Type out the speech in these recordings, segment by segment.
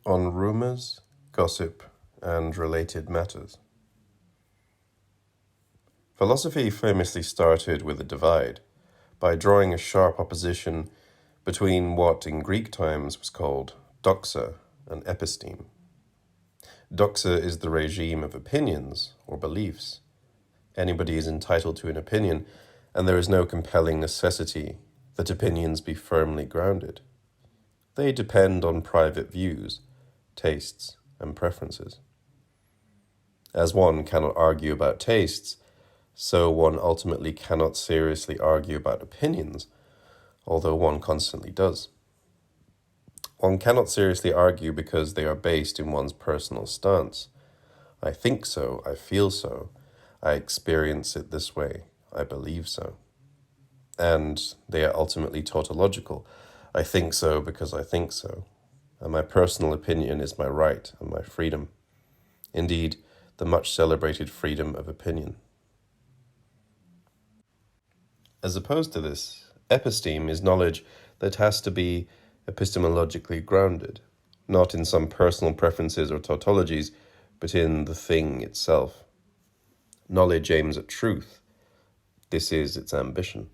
on rumours, gossip, and related matters. Philosophy famously started with a divide, by drawing a sharp opposition between what in Greek times was called doxa and episteme. Doxa is the regime of opinions or beliefs. Anybody is entitled to an opinion, and there is no compelling necessity that opinions be firmly grounded. They depend on private views, tastes, and preferences. As one cannot argue about tastes, so one ultimately cannot seriously argue about opinions, although one constantly does. One cannot seriously argue because they are based in one's personal stance. I think so, I feel so, I experience it this way, I believe so. And they are ultimately tautological. I think so because I think so, and my personal opinion is my right and my freedom. Indeed, the much celebrated freedom of opinion. As opposed to this, episteme is knowledge that has to be epistemologically grounded, not in some personal preferences or tautologies, but in the thing itself. Knowledge aims at truth. This is its ambition.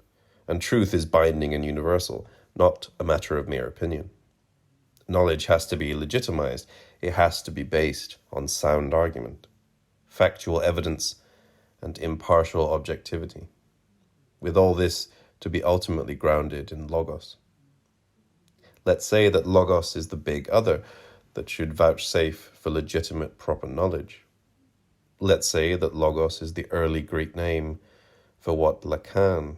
And truth is binding and universal, not a matter of mere opinion. Knowledge has to be legitimized. It has to be based on sound argument, factual evidence, and impartial objectivity, with all this to be ultimately grounded in logos. Let's say that logos is the big other that should vouchsafe for legitimate proper knowledge. Let's say that logos is the early Greek name for what Lacan,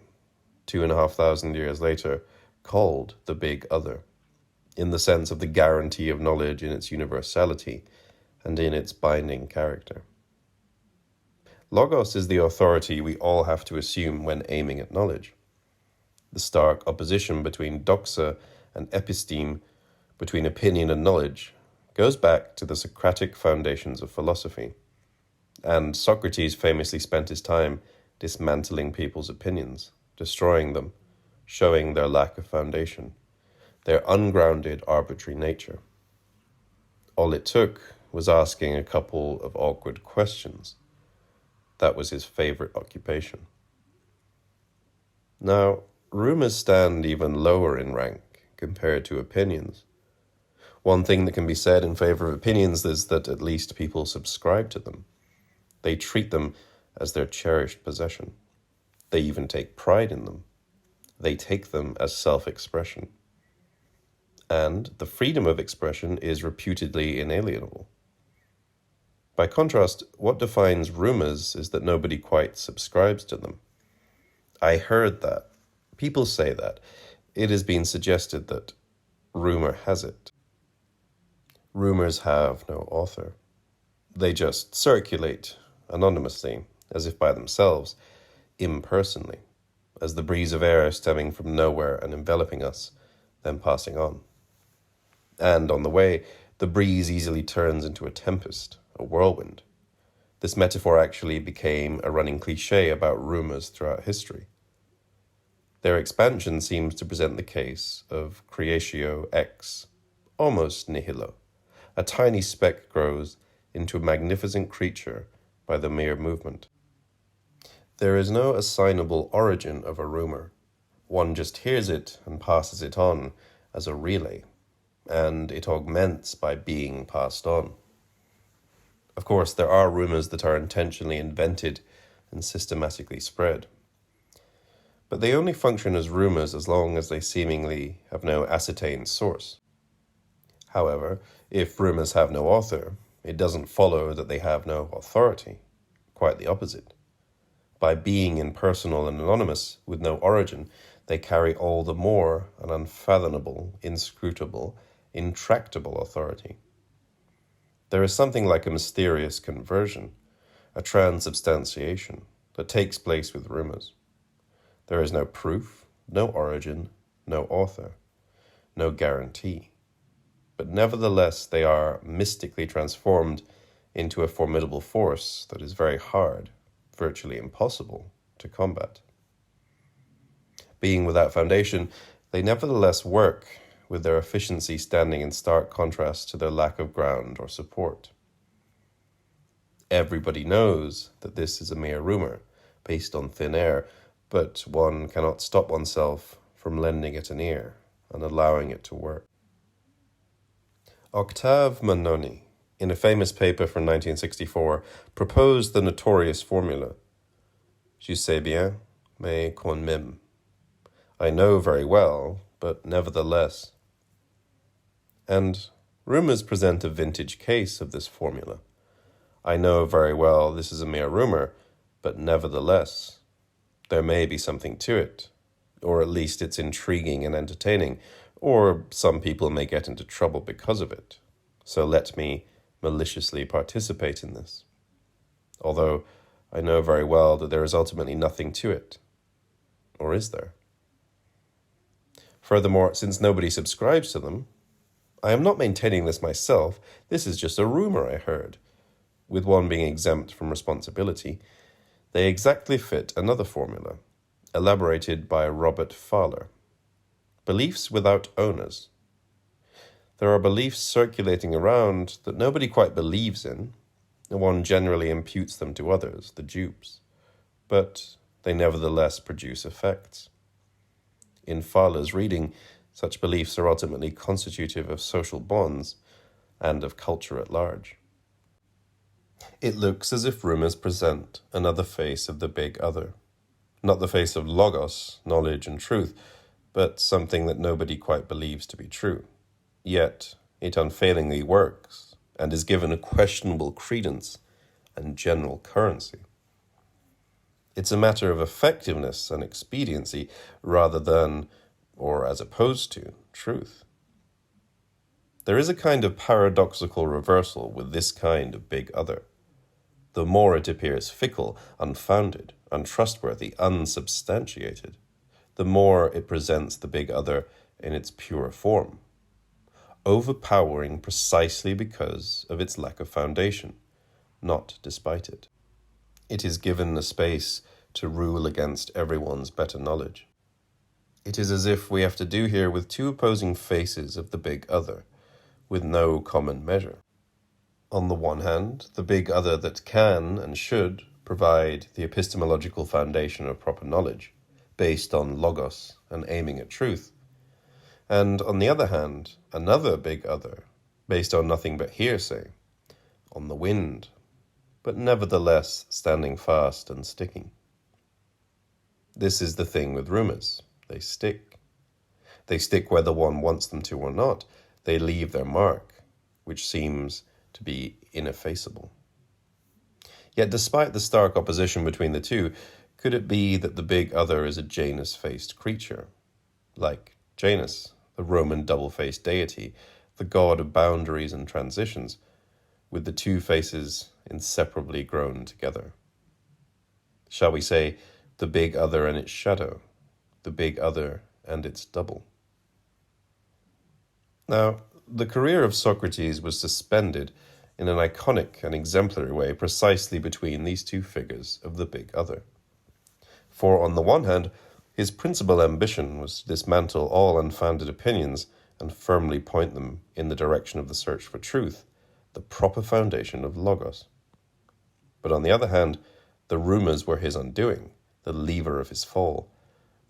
2,500 years later, called the big other, in the sense of the guarantee of knowledge in its universality and in its binding character. Logos is the authority we all have to assume when aiming at knowledge. The stark opposition between doxa and episteme, between opinion and knowledge, goes back to the Socratic foundations of philosophy. And Socrates famously spent his time dismantling people's opinions, destroying them, showing their lack of foundation, their ungrounded arbitrary nature. All it took was asking a couple of awkward questions. That was his favorite occupation. Now, rumors stand even lower in rank compared to opinions. One thing that can be said in favor of opinions is that at least people subscribe to them. They treat them as their cherished possession. They even take pride in them. They take them as self-expression. And the freedom of expression is reputedly inalienable. By contrast, what defines rumors is that nobody quite subscribes to them. I heard that. People say that. It has been suggested that rumor has it. Rumors have no author. They just circulate anonymously, as if by themselves, impersonally, as the breeze of air stemming from nowhere and enveloping us, then passing on. And on the way, the breeze easily turns into a tempest, a whirlwind. This metaphor actually became a running cliché about rumors throughout history. Their expansion seems to present the case of creatio ex, almost nihilo. A tiny speck grows into a magnificent creature by the mere movement. There is no assignable origin of a rumor. One just hears it and passes it on as a relay, and it augments by being passed on. Of course, there are rumors that are intentionally invented and systematically spread. But they only function as rumors as long as they seemingly have no ascertained source. However, if rumors have no author, it doesn't follow that they have no authority. Quite the opposite. By being impersonal and anonymous, with no origin, they carry all the more an unfathomable, inscrutable, intractable authority. There is something like a mysterious conversion, a transubstantiation, that takes place with rumors. There is no proof, no origin, no author, no guarantee. But nevertheless, they are mystically transformed into a formidable force that is very hard, virtually impossible, to combat. Being without foundation, they nevertheless work with their efficiency standing in stark contrast to their lack of ground or support. Everybody knows that this is a mere rumour, based on thin air, but one cannot stop oneself from lending it an ear and allowing it to work. Octave Manoni, in a famous paper from 1964, proposed the notorious formula, Je sais bien, mais quand même. I know very well, but nevertheless. And Rumours present a vintage case of this formula. I know very well this is a mere rumour, but nevertheless. There may be something to it, or at least it's intriguing and entertaining, or some people may get into trouble because of it. So let me maliciously participate in this. Although I know very well that there is ultimately nothing to it. Or is there? Furthermore, since nobody subscribes to them, I am not maintaining this myself. This is just a rumour I heard. With one being exempt from responsibility, they exactly fit another formula, elaborated by Robert Fowler. Beliefs without owners. There are beliefs circulating around that nobody quite believes in, and one generally imputes them to others, the dupes, but they nevertheless produce effects. In Fowler's reading, such beliefs are ultimately constitutive of social bonds and of culture at large. It looks as if Rumours present another face of the big other. Not the face of logos, knowledge and truth, but something that nobody quite believes to be true. Yet it unfailingly works and is given a questionable credence and general currency. It's a matter of effectiveness and expediency rather than, or as opposed to, truth. There is a kind of paradoxical reversal with this kind of big other. The more it appears fickle, unfounded, untrustworthy, unsubstantiated, the more it presents the big other in its pure form, overpowering precisely because of its lack of foundation, not despite it. It is given a space to rule against everyone's better knowledge. It is as if we have to do here with two opposing faces of the big other, with no common measure. On the one hand, the big other that can and should provide the epistemological foundation of proper knowledge, based on logos and aiming at truth. And on the other hand, another big other, based on nothing but hearsay, on the wind, but nevertheless standing fast and sticking. This is the thing with rumours. They stick. They stick whether one wants them to or not. They leave their mark, which seems to be ineffaceable. Yet despite the stark opposition between the two, could it be that the big other is a Janus-faced creature? Like Janus, the Roman double-faced deity, the god of boundaries and transitions, with the two faces inseparably grown together. Shall we say, the big other and its shadow, the big other and its double? Now, the career of Socrates was suspended in an iconic and exemplary way precisely between these two figures of the big other. For on the one hand, his principal ambition was to dismantle all unfounded opinions and firmly point them in the direction of the search for truth, the proper foundation of logos. But on the other hand, the rumours were his undoing, the lever of his fall,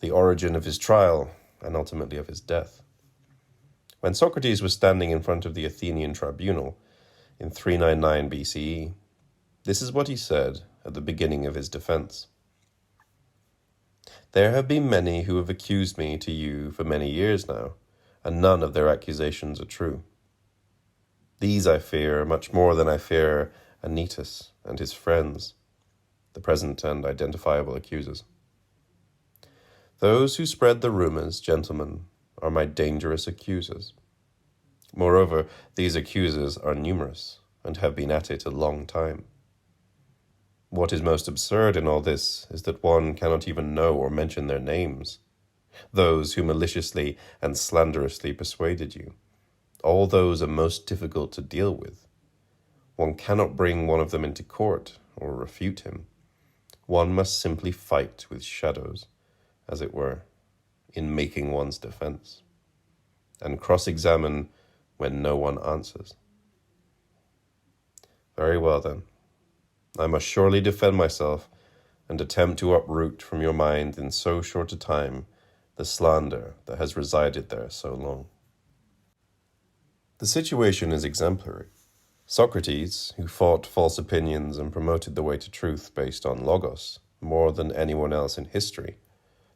the origin of his trial, and ultimately of his death. When Socrates was standing in front of the Athenian tribunal in 399 BCE, this is what he said at the beginning of his defense. There have been many who have accused me to you for many years now, and none of their accusations are true. These I fear much more than I fear Anytus and his friends, the present and identifiable accusers. Those who spread the rumours, gentlemen, are my dangerous accusers. Moreover, these accusers are numerous and have been at it a long time. What is most absurd in all this is that one cannot even know or mention their names. Those who maliciously and slanderously persuaded you, all those are most difficult to deal with. One cannot bring one of them into court or refute him. One must simply fight with shadows, as it were, in making one's defense. and cross-examine when no one answers. Very well then. I must surely defend myself and attempt to uproot from your mind in so short a time the slander that has resided there so long. The situation is exemplary. Socrates, who fought false opinions and promoted the way to truth based on logos more than anyone else in history,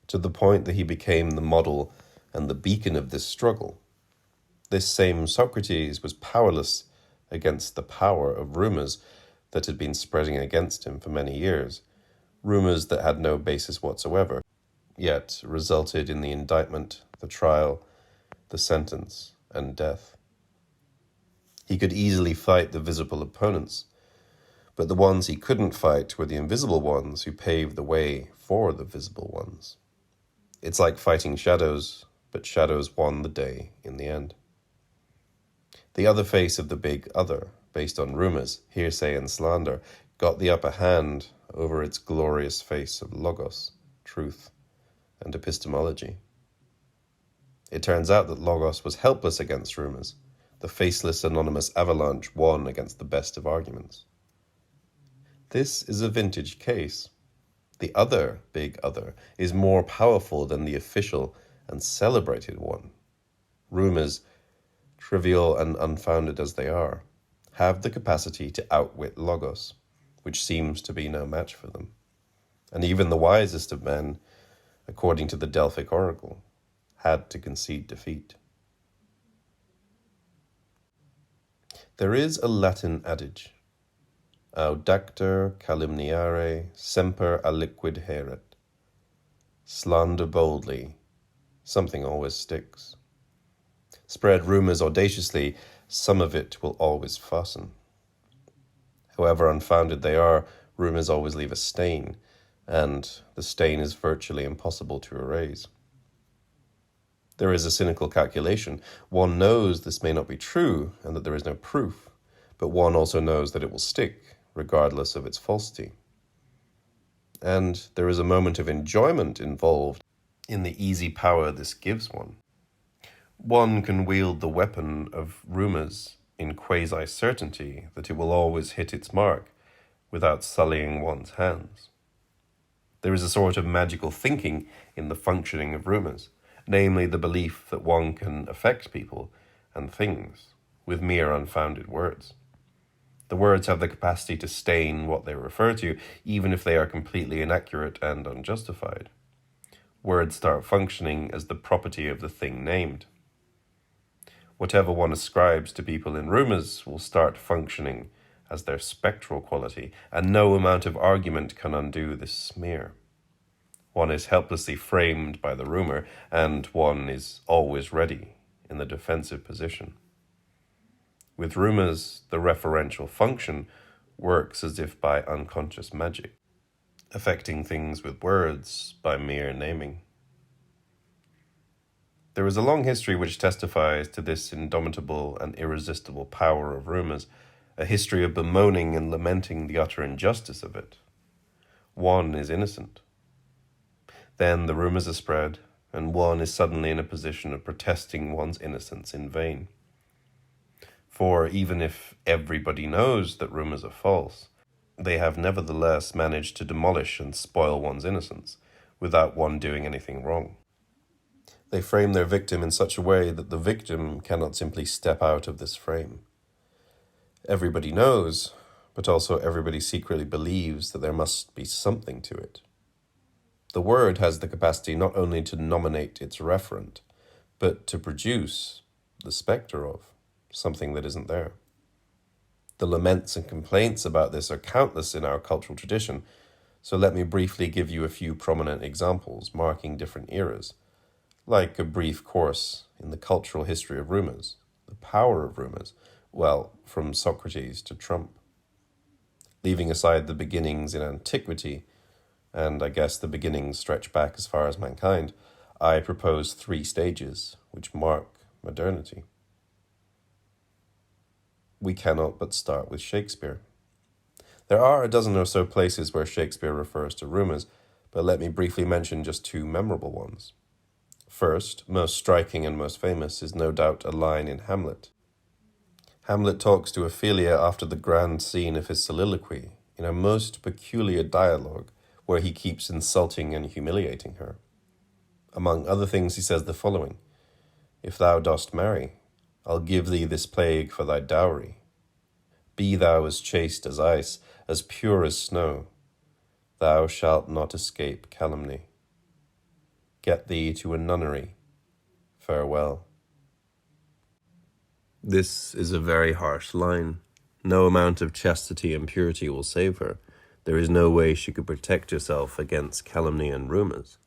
to the point that he became the model and the beacon of this struggle. This same Socrates was powerless against the power of rumours that had been spreading against him for many years, rumours that had no basis whatsoever, yet resulted in the indictment, the trial, the sentence, and death. He could easily fight the visible opponents, but the ones he couldn't fight were the invisible ones who paved the way for the visible ones. It's like fighting shadows, but shadows won the day in the end. The other face of the big other, based on rumours, hearsay and slander, got the upper hand over its glorious face of logos, truth, and epistemology. It turns out that logos was helpless against rumours. The faceless anonymous avalanche won against the best of arguments. This is a vintage case. The other big other is more powerful than the official and celebrated one. Rumours, trivial and unfounded as they are, have the capacity to outwit logos, which seems to be no match for them. And even the wisest of men, according to the Delphic oracle, had to concede defeat. There is a Latin adage, Audactor calumniare semper aliquid heret. Slander boldly, something always sticks. Spread rumours audaciously, some of it will always fasten. However unfounded they are, rumours always leave a stain, and the stain is virtually impossible to erase. There is a cynical calculation. One knows this may not be true and that there is no proof, but one also knows that it will stick, regardless of its falsity. And there is a moment of enjoyment involved in the easy power this gives one. One can wield the weapon of rumours in quasi-certainty that it will always hit its mark without sullying one's hands. There is a sort of magical thinking in the functioning of rumours, namely the belief that one can affect people and things with mere unfounded words. The words have the capacity to stain what they refer to, even if they are completely inaccurate and unjustified. Words start functioning as the property of the thing named. Whatever one ascribes to people in rumours will start functioning as their spectral quality, and no amount of argument can undo this smear. One is helplessly framed by the rumour, and one is always ready in the defensive position. With rumours, the referential function works as if by unconscious magic, affecting things with words by mere naming. There is a long history which testifies to this indomitable and irresistible power of rumours, a history of bemoaning and lamenting the utter injustice of it. One is innocent. Then the rumours are spread, and one is suddenly in a position of protesting one's innocence in vain. For even if everybody knows that rumours are false, they have nevertheless managed to demolish and spoil one's innocence without one doing anything wrong. They frame their victim in such a way that the victim cannot simply step out of this frame. Everybody knows, but also everybody secretly believes that there must be something to it. The word has the capacity not only to nominate its referent, but to produce the spectre of something that isn't there. The laments and complaints about this are countless in our cultural tradition, so let me briefly give you a few prominent examples marking different eras, like a brief course in the cultural history of rumours, the power of rumours, well, from Socrates to Trump. Leaving aside the beginnings in antiquity, and I guess the beginnings stretch back as far as mankind, I propose 3 stages which mark modernity. We cannot but start with Shakespeare. There are a dozen or so places where Shakespeare refers to rumours, but let me briefly mention just 2 memorable ones. First, most striking and most famous, is no doubt a line in Hamlet. Hamlet talks to Ophelia after the grand scene of his soliloquy in a most peculiar dialogue where he keeps insulting and humiliating her. Among other things, he says the following: "If thou dost marry, I'll give thee this plague for thy dowry. Be thou as chaste as ice, as pure as snow. Thou shalt not escape calumny. Get thee to a nunnery. Farewell." This is a very harsh line. No amount of chastity and purity will save her. There is no way she could protect herself against calumny and rumours.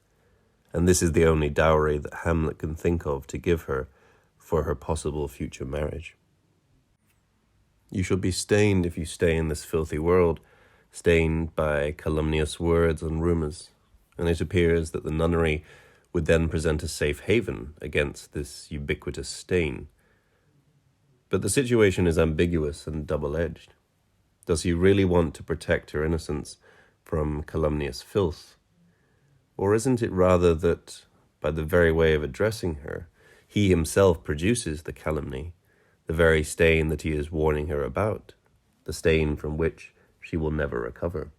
And this is the only dowry that Hamlet can think of to give her for her possible future marriage. You shall be stained if you stay in this filthy world, stained by calumnious words and rumours, and it appears that the nunnery would then present a safe haven against this ubiquitous stain. But the situation is ambiguous and double-edged. Does he really want to protect her innocence from calumnious filth? Or isn't it rather that, by the very way of addressing her, he himself produces the calumny, the very stain that he is warning her about, the stain from which she will never recover?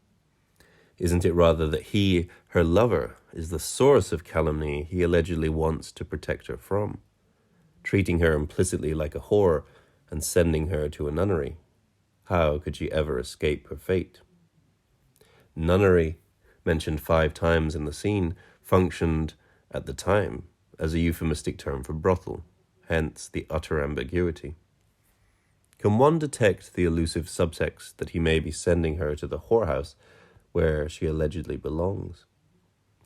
Isn't it rather that he, her lover, is the source of calumny he allegedly wants to protect her from, treating her implicitly like a whore and sending her to a nunnery? How could she ever escape her fate? Nunnery, mentioned 5 times in the scene, functioned at the time as a euphemistic term for brothel, hence the utter ambiguity. Can one detect the elusive subtext that he may be sending her to the whorehouse where she allegedly belongs?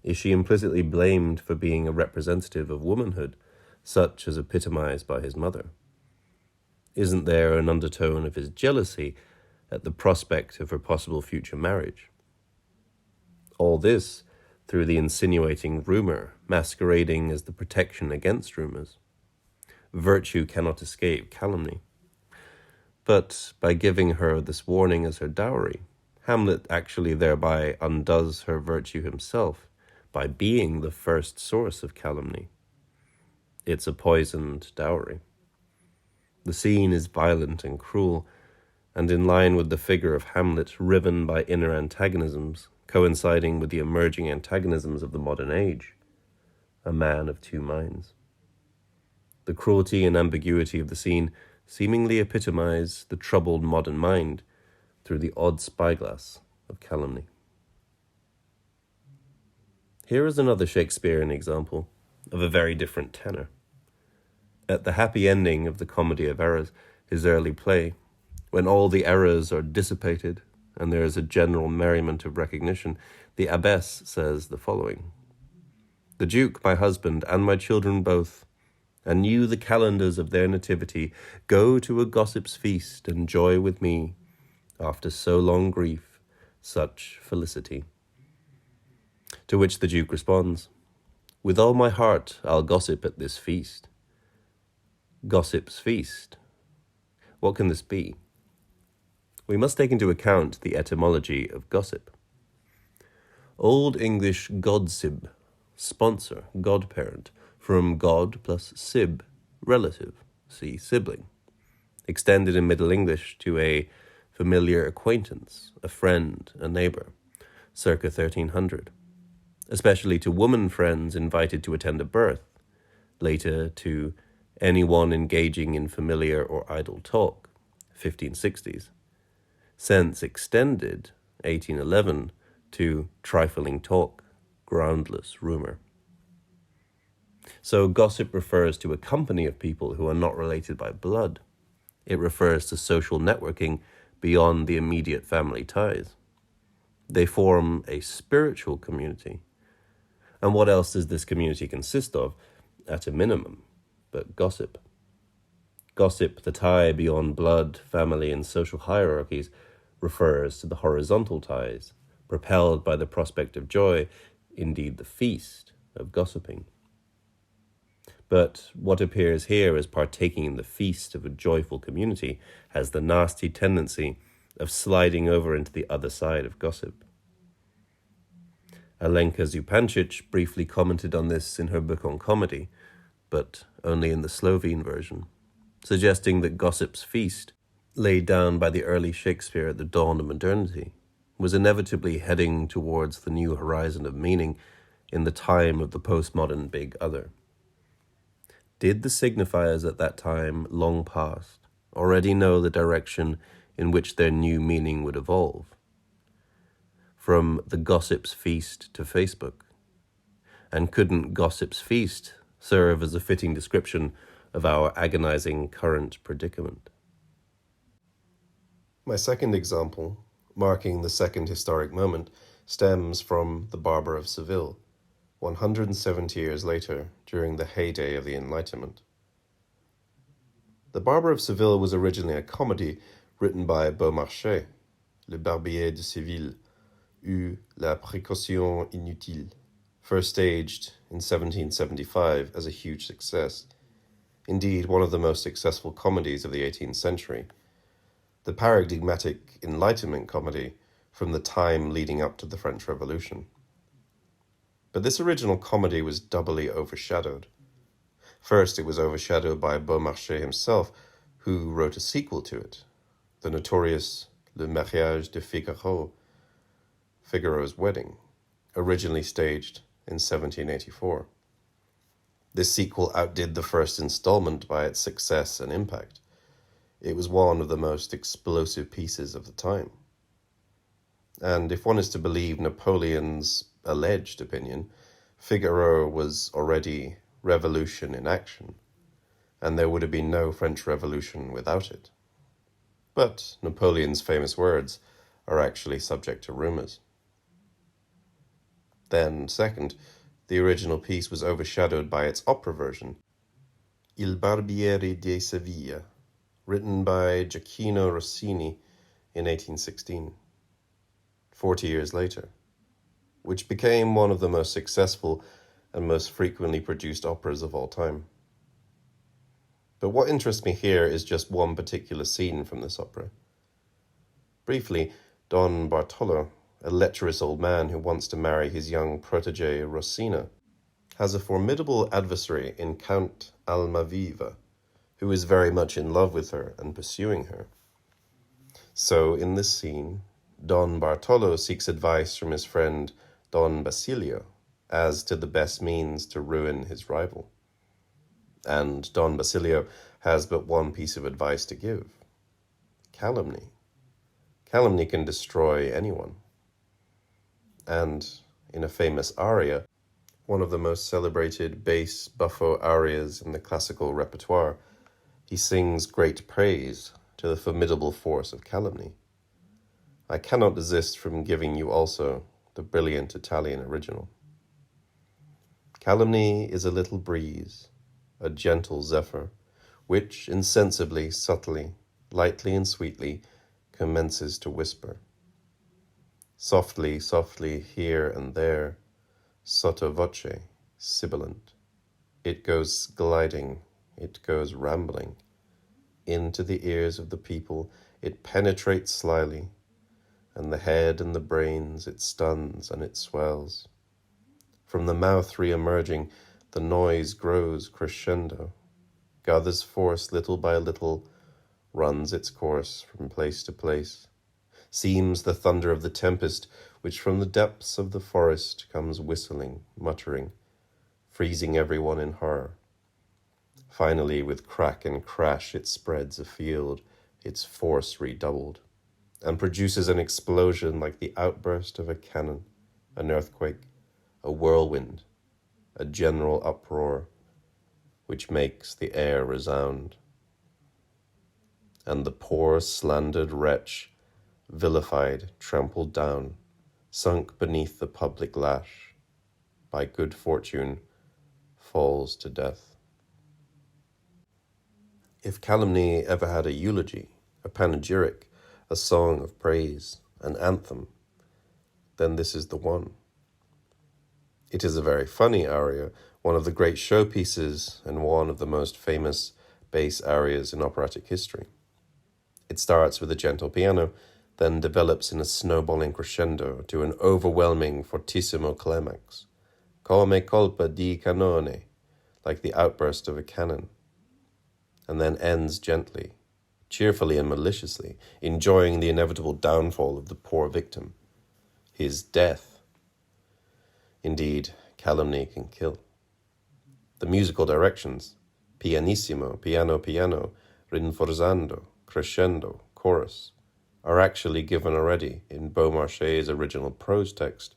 Is she implicitly blamed for being a representative of womanhood, such as epitomized by his mother? Isn't there an undertone of his jealousy at the prospect of her possible future marriage? All this through the insinuating rumour, masquerading as the protection against rumours. Virtue cannot escape calumny. But by giving her this warning as her dowry, Hamlet actually thereby undoes her virtue himself by being the first source of calumny. It's a poisoned dowry. The scene is violent and cruel, and in line with the figure of Hamlet riven by inner antagonisms, coinciding with the emerging antagonisms of the modern age, a man of 2 minds. The cruelty and ambiguity of the scene seemingly epitomize the troubled modern mind through the odd spyglass of calumny. Here is another Shakespearean example of a very different tenor. At the happy ending of the Comedy of Errors, his early play, when all the errors are dissipated and there is a general merriment of recognition, the abbess says the following: "The Duke, my husband, and my children both, and knew the calendars of their nativity, go to a gossip's feast and joy with me, after so long grief, such felicity." To which the Duke responds, "With all my heart I'll gossip at this feast." Gossip's feast. What can this be? We must take into account the etymology of gossip. Old English godsib, sponsor, godparent, from god plus sib, relative, see sibling. Extended in Middle English to a familiar acquaintance, a friend, a neighbour, circa 1300. Especially to woman friends invited to attend a birth, later to anyone engaging in familiar or idle talk, 1560s. Since extended, 1811, to trifling talk, groundless rumour. So gossip refers to a company of people who are not related by blood. It refers to social networking beyond the immediate family ties. They form a spiritual community. And what else does this community consist of, at a minimum, but gossip? Gossip, the tie beyond blood, family, and social hierarchies, refers to the horizontal ties, propelled by the prospect of joy, indeed the feast of gossiping. But what appears here as partaking in the feast of a joyful community has the nasty tendency of sliding over into the other side of gossip. Alenka Zupančič briefly commented on this in her book on comedy, but only in the Slovene version, suggesting that Gossip's Feast, laid down by the early Shakespeare at the dawn of modernity, was inevitably heading towards the new horizon of meaning in the time of the postmodern Big Other. Did the signifiers at that time, long past, already know the direction in which their new meaning would evolve? From the Gossip's Feast to Facebook? And couldn't Gossip's Feast serve as a fitting description of our agonizing current predicament? My second example, marking the second historic moment, stems from The Barber of Seville, 170 years later, during the heyday of the Enlightenment. The Barber of Seville was originally a comedy written by Beaumarchais, Le Barbier de Séville, ou La Précaution Inutile, first staged in 1775 as a huge success. Indeed, one of the most successful comedies of the 18th century, the paradigmatic Enlightenment comedy from the time leading up to the French Revolution. But this original comedy was doubly overshadowed. First, it was overshadowed by Beaumarchais himself, who wrote a sequel to it, the notorious Le Mariage de Figaro, Figaro's Wedding, originally staged in 1784. This sequel outdid the first installment by its success and impact. It was one of the most explosive pieces of the time. And if one is to believe Napoleon's alleged opinion, Figaro was already revolution in action, and there would have been no French Revolution without it. But Napoleon's famous words are actually subject to rumours. Then, second, the original piece was overshadowed by its opera version, Il Barbiere di Sevilla, written by Gioacchino Rossini in 1816, 40 years later, which became one of the most successful and most frequently produced operas of all time. But what interests me here is just one particular scene from this opera. Briefly, Don Bartolo, a lecherous old man who wants to marry his young protégée Rosina, has a formidable adversary in Count Almaviva, who is very much in love with her and pursuing her. So, in this scene, Don Bartolo seeks advice from his friend Don Basilio as to the best means to ruin his rival. And Don Basilio has but one piece of advice to give: calumny. Calumny can destroy anyone. And in a famous aria, one of the most celebrated bass buffo arias in the classical repertoire, he sings great praise to the formidable force of calumny. I cannot desist from giving you also the brilliant Italian original. Calumny is a little breeze, a gentle zephyr, which insensibly, subtly, lightly and sweetly commences to whisper. Softly, softly, here and there, sotto voce, sibilant. It goes gliding, it goes rambling. Into the ears of the people it penetrates slyly, and the head and the brains it stuns and it swells. From the mouth re-emerging, the noise grows crescendo, gathers force little by little, runs its course from place to place, seems the thunder of the tempest, which from the depths of the forest comes whistling, muttering, freezing everyone in horror. Finally, with crack and crash, it spreads afield, its force redoubled, and produces an explosion like the outburst of a cannon, an earthquake, a whirlwind, a general uproar, which makes the air resound. And the poor slandered wretch, vilified, trampled down, sunk beneath the public lash, by good fortune, falls to death. If calumny ever had a eulogy, a panegyric, a song of praise, an anthem, then this is the one. It is a very funny aria, one of the great showpieces and one of the most famous bass arias in operatic history. It starts with a gentle piano, then develops in a snowballing crescendo to an overwhelming fortissimo climax, come colpa di cannone, like the outburst of a cannon, and then ends gently, cheerfully and maliciously, enjoying the inevitable downfall of the poor victim, his death. Indeed, calumny can kill. The musical directions, pianissimo, piano, piano, rinforzando, crescendo, chorus, are actually given already in Beaumarchais' original prose text,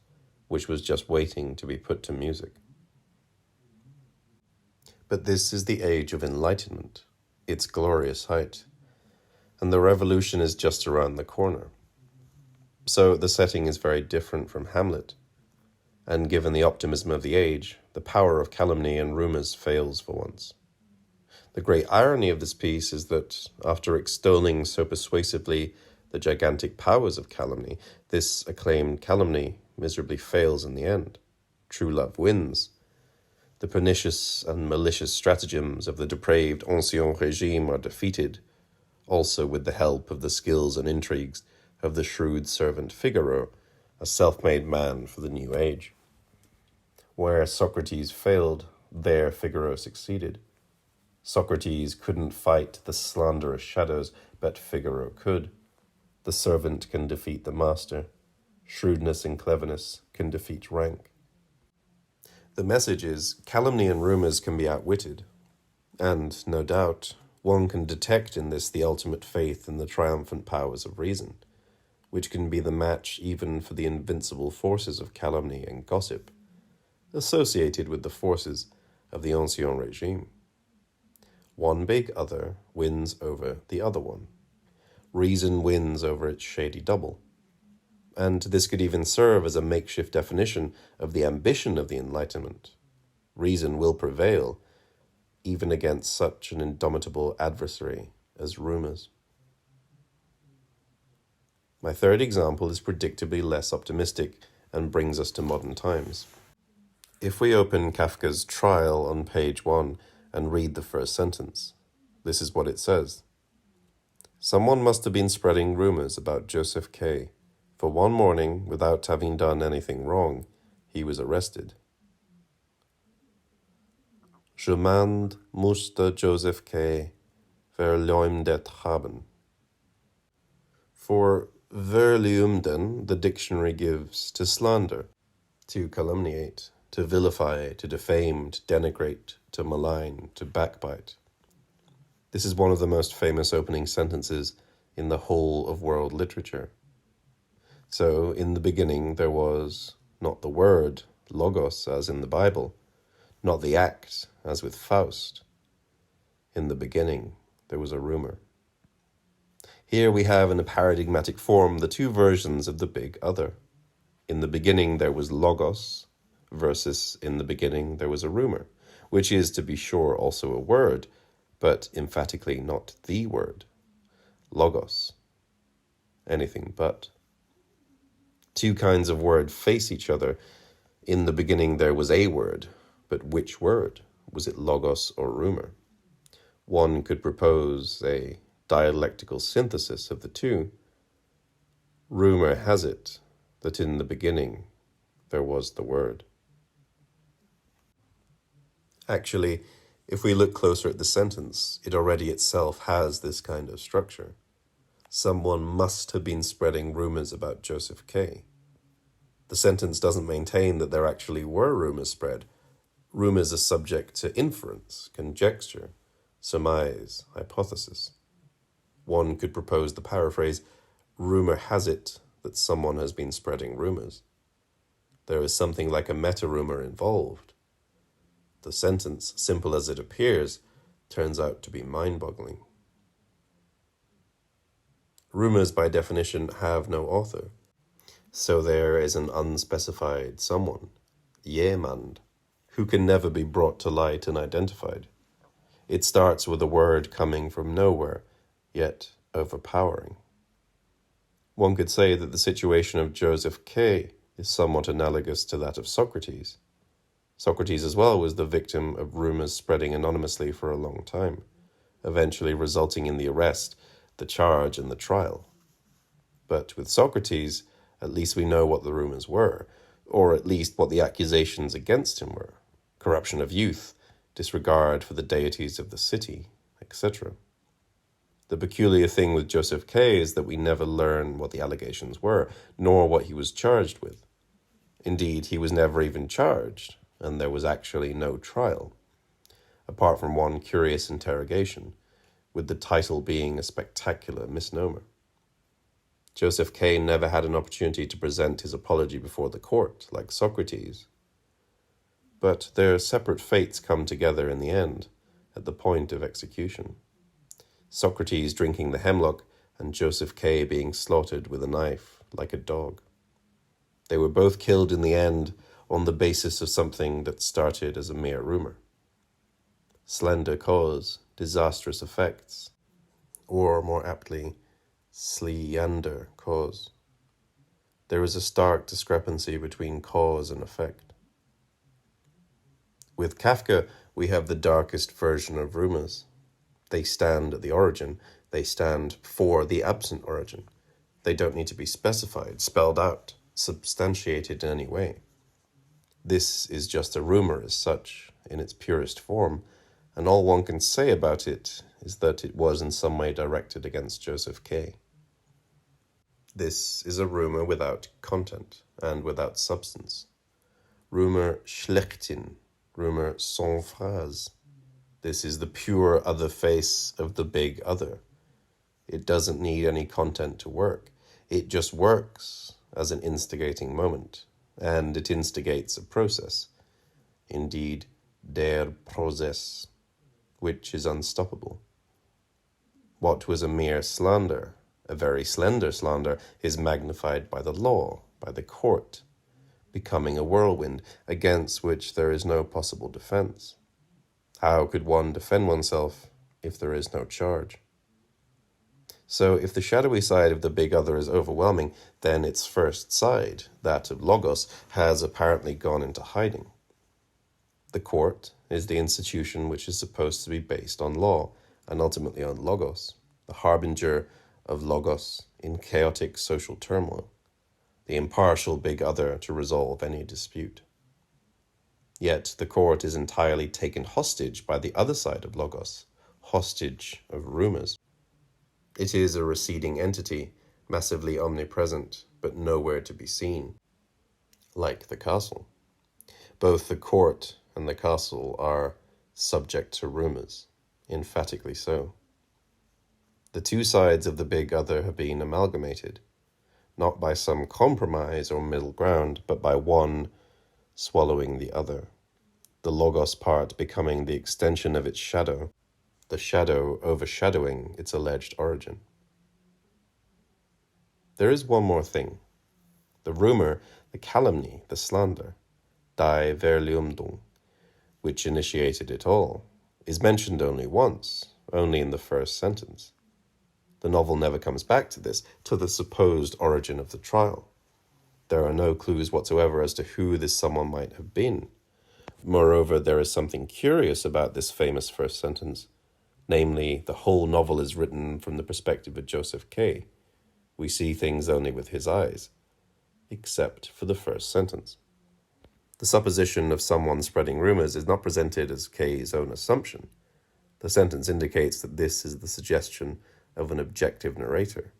which was just waiting to be put to music. But this is the age of enlightenment, its glorious height, and the revolution is just around the corner. So the setting is very different from Hamlet, and given the optimism of the age, the power of calumny and rumours fails for once. The great irony of this piece is that, after extolling so persuasively the gigantic powers of calumny, this acclaimed calumny miserably fails in the end. True love wins. The pernicious and malicious stratagems of the depraved ancien régime are defeated, also with the help of the skills and intrigues of the shrewd servant Figaro, a self-made man for the new age. Where Socrates failed, there Figaro succeeded. Socrates couldn't fight the slanderous shadows, but Figaro could. The servant can defeat the master. Shrewdness and cleverness can defeat rank. The message is, calumny and rumours can be outwitted. And, no doubt, one can detect in this the ultimate faith in the triumphant powers of reason, which can be the match even for the invincible forces of calumny and gossip, associated with the forces of the ancien régime. One big other wins over the other one. Reason wins over its shady double. And this could even serve as a makeshift definition of the ambition of the Enlightenment. Reason will prevail, even against such an indomitable adversary as rumours. My third example is predictably less optimistic and brings us to modern times. If we open Kafka's Trial on page 1 and read the first sentence, this is what it says. Someone must have been spreading rumours about Joseph K. For one morning, without having done anything wrong, he was arrested. Jemand musste Joseph K. verleumdet haben. For verleumden, the dictionary gives to slander, to calumniate, to vilify, to defame, to denigrate, to malign, to backbite. This is one of the most famous opening sentences in the whole of world literature. So, in the beginning there was not the word, logos, as in the Bible, not the act, as with Faust. In the beginning there was a rumour. Here we have in a paradigmatic form the two versions of the big other. In the beginning there was logos, versus in the beginning there was a rumour, which is, to be sure, also a word, but emphatically not the word. Logos. Anything but. Two kinds of word face each other. In the beginning there was a word, but which word? Was it logos or rumour? One could propose a dialectical synthesis of the two. Rumour has it that in the beginning there was the word. Actually, if we look closer at the sentence, it already itself has this kind of structure. Someone must have been spreading rumours about Joseph K. The sentence doesn't maintain that there actually were rumours spread. Rumours are subject to inference, conjecture, surmise, hypothesis. One could propose the paraphrase, rumour has it that someone has been spreading rumours. There is something like a meta-rumour involved. The sentence, simple as it appears, turns out to be mind-boggling. Rumours, by definition, have no author. So there is an unspecified someone, jemand, who can never be brought to light and identified. It starts with a word coming from nowhere, yet overpowering. One could say that the situation of Joseph K. is somewhat analogous to that of Socrates. Socrates as well was the victim of rumours spreading anonymously for a long time, eventually resulting in the arrest, the charge, and the trial. But with Socrates, at least we know what the rumors were, or at least what the accusations against him were. Corruption of youth, disregard for the deities of the city, etc. The peculiar thing with Joseph K. is that we never learn what the allegations were, nor what he was charged with. Indeed, he was never even charged, and there was actually no trial, apart from one curious interrogation, with the title being a spectacular misnomer. Joseph K. never had an opportunity to present his apology before the court, like Socrates. But their separate fates come together in the end, at the point of execution. Socrates drinking the hemlock, and Joseph K. being slaughtered with a knife, like a dog. They were both killed in the end on the basis of something that started as a mere rumor. Slender cause, disastrous effects, or more aptly, slender cause. There is a stark discrepancy between cause and effect. With Kafka, we have the darkest version of rumors. They stand at the origin. They stand for the absent origin. They don't need to be specified, spelled out, substantiated in any way. This is just a rumor as such, in its purest form, and all one can say about it is that it was in some way directed against Joseph K. This is a rumor without content and without substance. Rumor schlechthin, rumor sans phrase. This is the pure other face of the big other. It doesn't need any content to work. It just works as an instigating moment, and it instigates a process. Indeed, der Prozess, which is unstoppable. What was a mere slander, a very slender slander, is magnified by the law, by the court, becoming a whirlwind against which there is no possible defense. How could one defend oneself if there is no charge? So if the shadowy side of the big other is overwhelming, then its first side, that of Logos, has apparently gone into hiding. The court is the institution which is supposed to be based on law and ultimately on Logos, the harbinger of Logos in chaotic social turmoil, the impartial big other to resolve any dispute. Yet the court is entirely taken hostage by the other side of Logos, hostage of rumors. It is a receding entity, massively omnipresent, but nowhere to be seen. Like the castle. Both the court and the castle are subject to rumors, emphatically so. The two sides of the big other have been amalgamated, not by some compromise or middle ground, but by one swallowing the other, the Logos part becoming the extension of its shadow, the shadow overshadowing its alleged origin. There is one more thing. The rumor, the calumny, the slander, die Verleumdung, which initiated it all, is mentioned only once, only in the first sentence. The novel never comes back to this, to the supposed origin of the trial. There are no clues whatsoever as to who this someone might have been. Moreover, there is something curious about this famous first sentence. Namely, the whole novel is written from the perspective of Joseph K. We see things only with his eyes, except for the first sentence. The supposition of someone spreading rumors is not presented as K's own assumption. The sentence indicates that this is the suggestion of an objective narrator.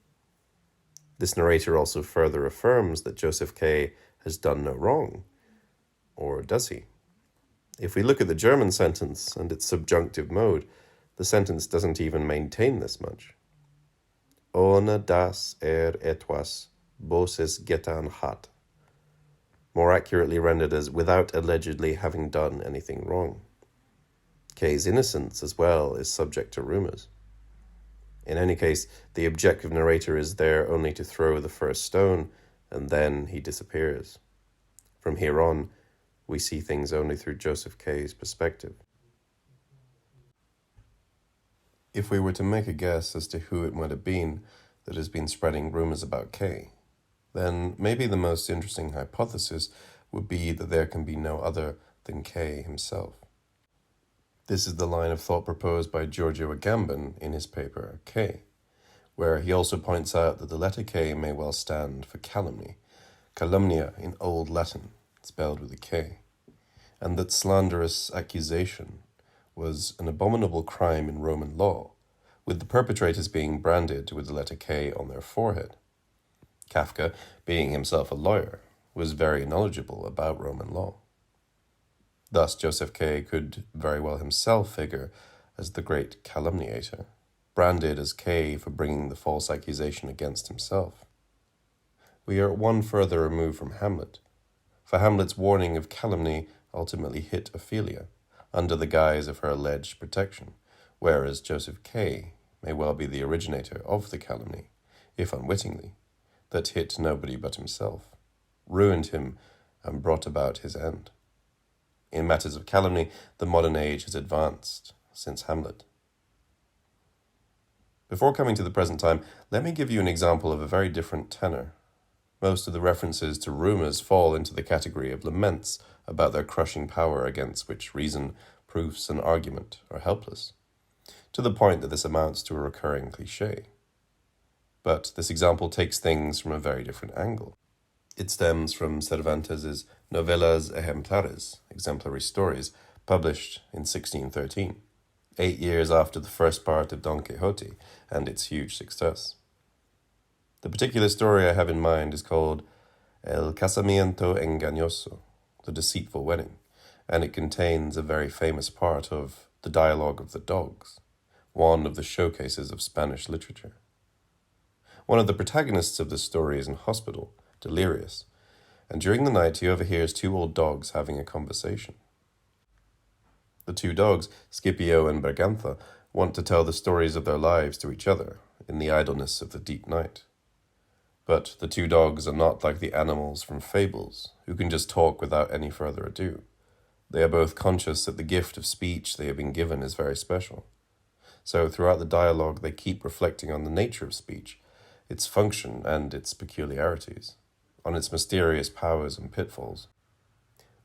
This narrator also further affirms that Joseph K. has done no wrong. Or does he? If we look at the German sentence and its subjunctive mode, the sentence doesn't even maintain this much. Ohne dass etwas Böses getan hat. More accurately rendered as without allegedly having done anything wrong. K's innocence as well is subject to rumors. In any case, the objective narrator is there only to throw the first stone, and then he disappears. From here on, we see things only through Joseph K's perspective. If we were to make a guess as to who it might have been that has been spreading rumors about K, then maybe the most interesting hypothesis would be that there can be no other than K himself. This is the line of thought proposed by Giorgio Agamben in his paper K, where he also points out that the letter K may well stand for calumny, calumnia in Old Latin, spelled with a K, and that slanderous accusation was an abominable crime in Roman law, with the perpetrators being branded with the letter K on their forehead. Kafka, being himself a lawyer, was very knowledgeable about Roman law. Thus, Joseph K. could very well himself figure as the great calumniator, branded as K for bringing the false accusation against himself. We are one further removed from Hamlet, for Hamlet's warning of calumny ultimately hit Ophelia, under the guise of her alleged protection, whereas Joseph K. may well be the originator of the calumny, if unwittingly, that hit nobody but himself, ruined him, and brought about his end. In matters of calumny, the modern age has advanced since Hamlet. Before coming to the present time, let me give you an example of a very different tenor. Most of the references to rumours fall into the category of laments about their crushing power against which reason, proofs, and argument are helpless, to the point that this amounts to a recurring cliché. But this example takes things from a very different angle. It stems from Cervantes's Novelas Ejemplares, exemplary stories, published in 1613, 8 years after the first part of Don Quixote and its huge success. The particular story I have in mind is called El Casamiento Engañoso, the Deceitful Wedding, and it contains a very famous part of The Dialogue of the Dogs, one of the showcases of Spanish literature. One of the protagonists of this story is in hospital, delirious, and during the night he overhears two old dogs having a conversation. The two dogs, Scipio and Bergantha, want to tell the stories of their lives to each other in the idleness of the deep night. But the two dogs are not like the animals from fables, who can just talk without any further ado. They are both conscious that the gift of speech they have been given is very special. So throughout the dialogue they keep reflecting on the nature of speech, its function and its peculiarities, on its mysterious powers and pitfalls.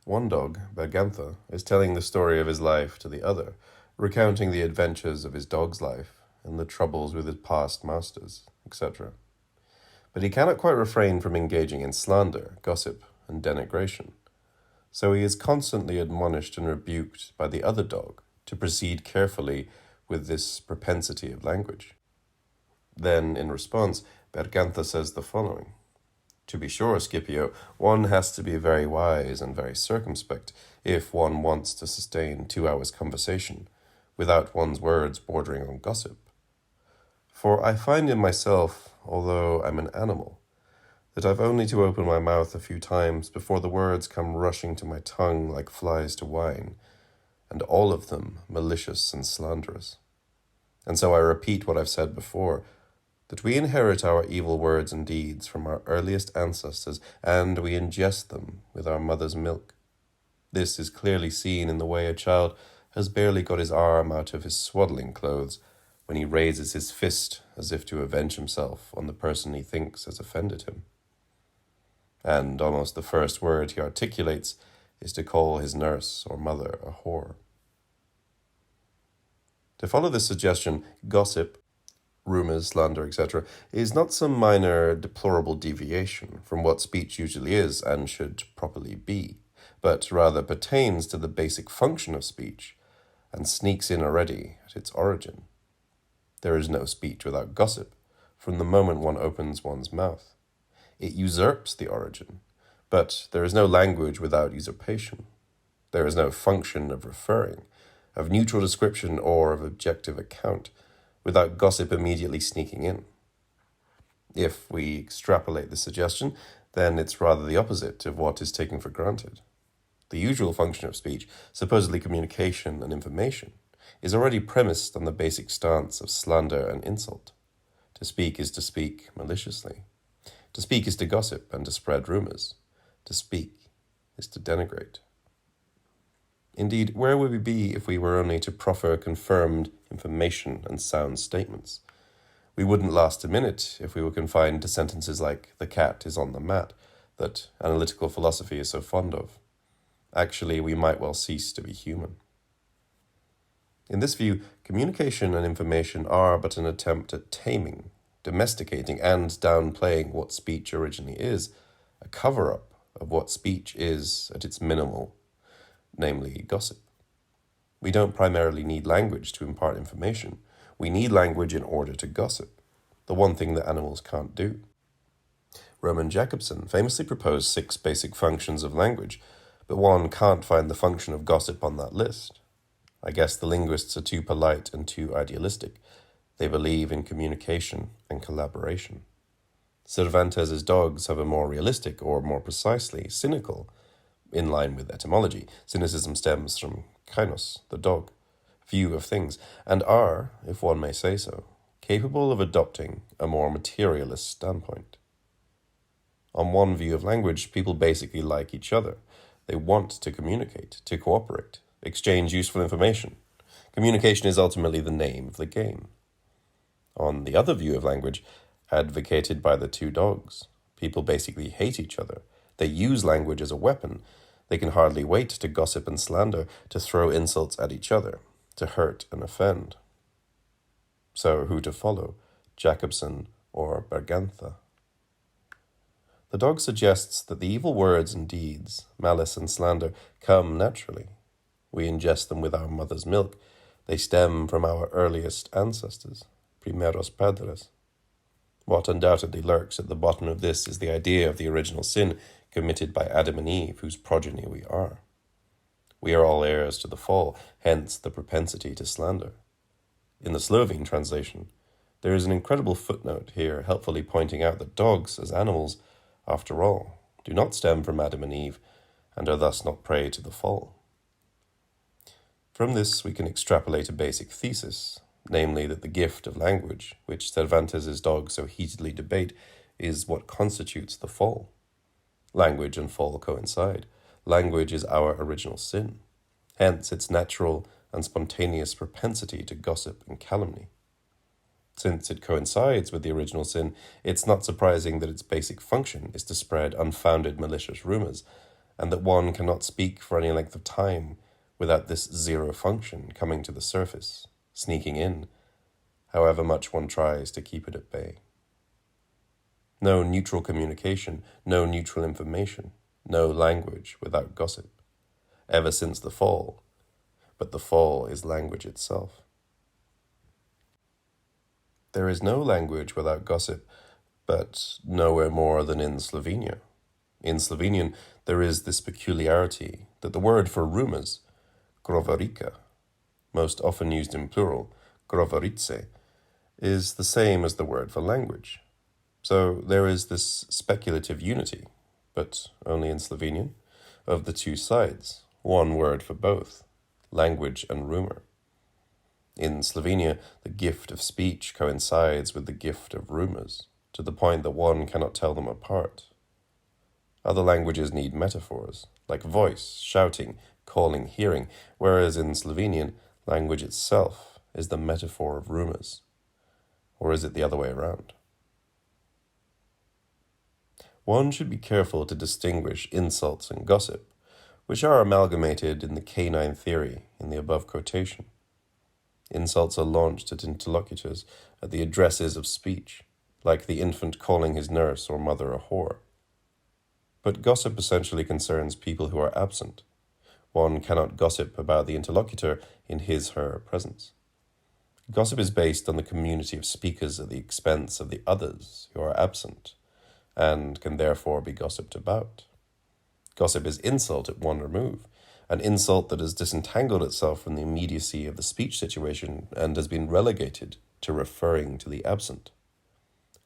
One dog, Bergantha, is telling the story of his life to the other, recounting the adventures of his dog's life and the troubles with his past masters, etc. But he cannot quite refrain from engaging in slander, gossip, and denigration. So he is constantly admonished and rebuked by the other dog to proceed carefully with this propensity of language. Then, in response, Bergantha says the following: "To be sure, Scipio, one has to be very wise and very circumspect if one wants to sustain 2 hours' conversation without one's words bordering on gossip. For I find in myself, although I'm an animal, that I've only to open my mouth a few times before the words come rushing to my tongue like flies to wine, and all of them malicious and slanderous. And so I repeat what I've said before, that we inherit our evil words and deeds from our earliest ancestors, and we ingest them with our mother's milk. This is clearly seen in the way a child has barely got his arm out of his swaddling clothes when he raises his fist as if to avenge himself on the person he thinks has offended him. And almost the first word he articulates is to call his nurse or mother a whore." To follow this suggestion, gossip, rumours, slander, etc., is not some minor, deplorable deviation from what speech usually is and should properly be, but rather pertains to the basic function of speech and sneaks in already at its origin. There is no speech without gossip from the moment one opens one's mouth. It usurps the origin, but there is no language without usurpation. There is no function of referring, of neutral description or of objective account, without gossip immediately sneaking in. If we extrapolate the suggestion, then it's rather the opposite of what is taken for granted. The usual function of speech, supposedly communication and information, is already premised on the basic stance of slander and insult. To speak is to speak maliciously. To speak is to gossip and to spread rumours. To speak is to denigrate. Indeed, where would we be if we were only to proffer confirmed information and sound statements? We wouldn't last a minute if we were confined to sentences like "the cat is on the mat" that analytical philosophy is so fond of. Actually, we might well cease to be human. In this view, communication and information are but an attempt at taming, domesticating and downplaying what speech originally is, a cover-up of what speech is at its minimal, namely gossip. We don't primarily need language to impart information. We need language in order to gossip, the one thing that animals can't do. Roman Jakobson famously proposed 6 basic functions of language, but one can't find the function of gossip on that list. I guess the linguists are too polite and too idealistic. They believe in communication and collaboration. Cervantes's dogs have a more realistic, or more precisely, cynical, in line with etymology. Cynicism stems from kainos, the dog, view of things, and are, if one may say so, capable of adopting a more materialist standpoint. On one view of language, people basically like each other. They want to communicate, to cooperate, exchange useful information. Communication is ultimately the name of the game. On the other view of language, advocated by the 2 dogs, people basically hate each other. They use language as a weapon. They can hardly wait to gossip and slander, to throw insults at each other, to hurt and offend. So who to follow, Jakobson or Bergantha? The dog suggests that the evil words and deeds, malice and slander, come naturally. We ingest them with our mother's milk. They stem from our earliest ancestors, primeros padres. What undoubtedly lurks at the bottom of this is the idea of the original sin committed by Adam and Eve, whose progeny we are. We are all heirs to the fall, hence the propensity to slander. In the Slovene translation, there is an incredible footnote here helpfully pointing out that dogs, as animals, after all, do not stem from Adam and Eve, and are thus not prey to the fall. From this we can extrapolate a basic thesis, namely that the gift of language, which Cervantes's dogs so heatedly debate, is what constitutes the fall. Language and fall coincide. Language is our original sin, hence its natural and spontaneous propensity to gossip and calumny. Since it coincides with the original sin, it's not surprising that its basic function is to spread unfounded malicious rumors, and that one cannot speak for any length of time without this zero function coming to the surface, sneaking in, however much one tries to keep it at bay. No neutral communication, no neutral information, no language without gossip, ever since the fall, but the fall is language itself. There is no language without gossip, but nowhere more than in Slovenia. In Slovenian, there is this peculiarity that the word for rumours, grovarica, most often used in plural, grovarice, is the same as the word for language. So there is this speculative unity, but only in Slovenian, of the 2 sides, one word for both, language and rumour. In Slovenia, the gift of speech coincides with the gift of rumours, to the point that one cannot tell them apart. Other languages need metaphors, like voice, shouting, calling, hearing, whereas in Slovenian, language itself is the metaphor of rumours. Or is it the other way around? One should be careful to distinguish insults and gossip, which are amalgamated in the canine theory in the above quotation. Insults are launched at interlocutors, at the addresses of speech, like the infant calling his nurse or mother a whore. But gossip essentially concerns people who are absent. One cannot gossip about the interlocutor in his/her presence. Gossip is based on the community of speakers at the expense of the others who are absent, and can therefore be gossiped about. Gossip is insult at one remove, an insult that has disentangled itself from the immediacy of the speech situation and has been relegated to referring to the absent.